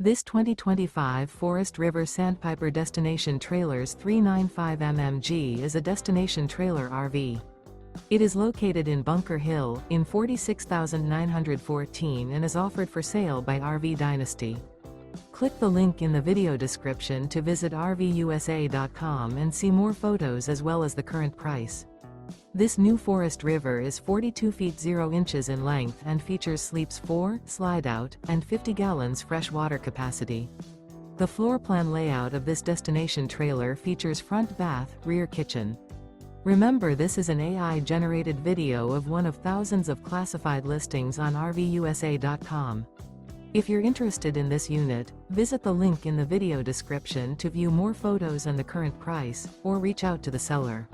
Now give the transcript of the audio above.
This 2025 Forest River Sandpiper Destination Trailers 395 mmg is a destination trailer RV. It is located in Bunker Hill, in 46,914 and is offered for sale by RV Dynasty. Click the link in the video description to visit RVUSA.com and see more photos as well as the current price. This new Forest River is 42 feet 0 inches in length and features sleeps 4, slide-out, and 50 gallons fresh water capacity. The floor plan layout of this destination trailer features front bath, rear kitchen. Remember, this is an AI-generated video of one of thousands of classified listings on RVUSA.com. If you're interested in this unit, visit the link in the video description to view more photos and the current price, or reach out to the seller.